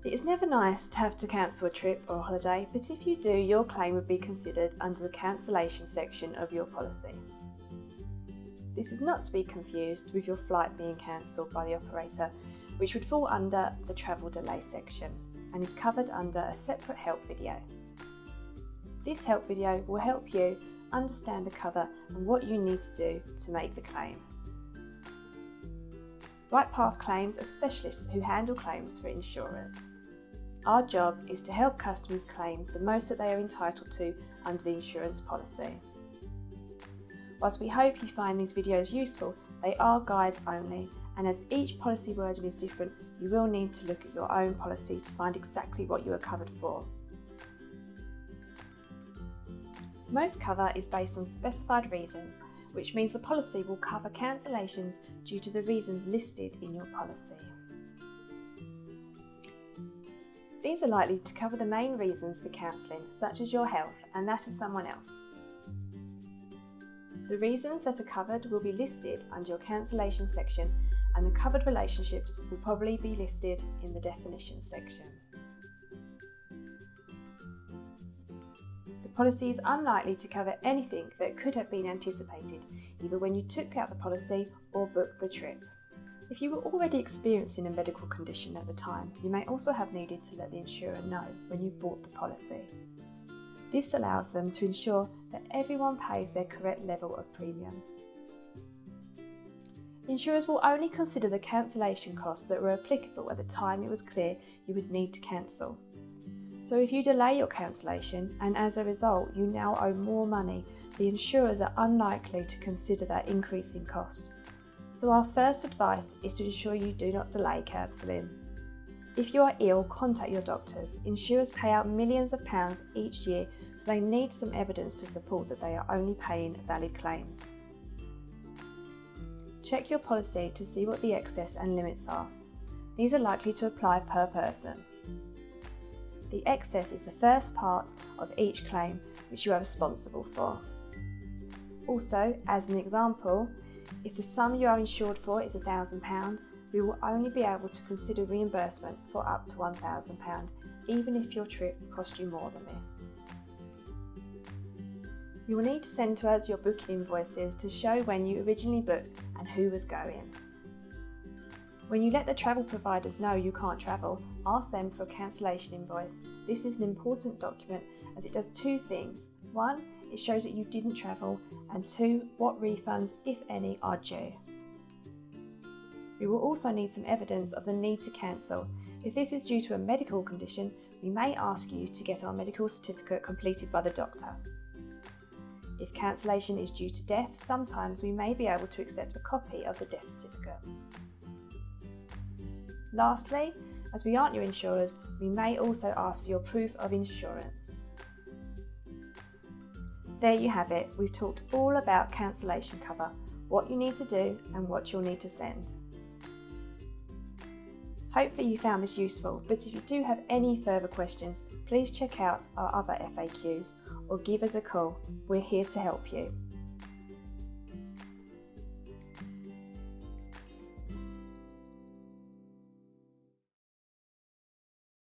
It is never nice to have to cancel a trip or holiday, but if you do, your claim would be considered under the cancellation section of your policy. This is not to be confused with your flight being cancelled by the operator, which would fall under the travel delay section and is covered under a separate help video. This help video will help you understand the cover and what you need to do to make the claim. Rightpath Claims are specialists who handle claims for insurers. Our job is to help customers claim the most that they are entitled to under the insurance policy. Whilst we hope you find these videos useful, they are guides only, and as each policy wording is different, you will need to look at your own policy to find exactly what you are covered for. Most cover is based on specified reasons, which means the policy will cover cancellations due to the reasons listed in your policy. These are likely to cover the main reasons for cancelling, such as your health and that of someone else. The reasons that are covered will be listed under your cancellation section, and the covered relationships will probably be listed in the definitions section. The policy is unlikely to cover anything that could have been anticipated, either when you took out the policy or booked the trip. If you were already experiencing a medical condition at the time, you may also have needed to let the insurer know when you bought the policy. This allows them to ensure that everyone pays their correct level of premium. Insurers will only consider the cancellation costs that were applicable at the time it was clear you would need to cancel. So if you delay your cancellation and as a result you now owe more money, the insurers are unlikely to consider that increase in cost. So our first advice is to ensure you do not delay cancelling. If you are ill, contact your doctors. Insurers pay out millions of pounds each year, so they need some evidence to support that they are only paying valid claims. Check your policy to see what the excess and limits are. These are likely to apply per person. The excess is the first part of each claim which you are responsible for. Also, as an example, if the sum you are insured for is £1,000, we will only be able to consider reimbursement for up to £1,000, even if your trip cost you more than this. You will need to send to us your booking invoices to show when you originally booked and who was going. When you let the travel providers know you can't travel, ask them for a cancellation invoice. This is an important document as it does two things. One, it shows that you didn't travel, and two, what refunds, if any, are due. We will also need some evidence of the need to cancel. If this is due to a medical condition, we may ask you to get our medical certificate completed by the doctor. If cancellation is due to death, sometimes we may be able to accept a copy of the death certificate. Lastly, as we aren't your insurers, we may also ask for your proof of insurance. There you have it. We've talked all about cancellation cover, what you need to do and what you'll need to send. Hopefully you found this useful, but if you do have any further questions, please check out our other FAQs or give us a call. We're here to help you.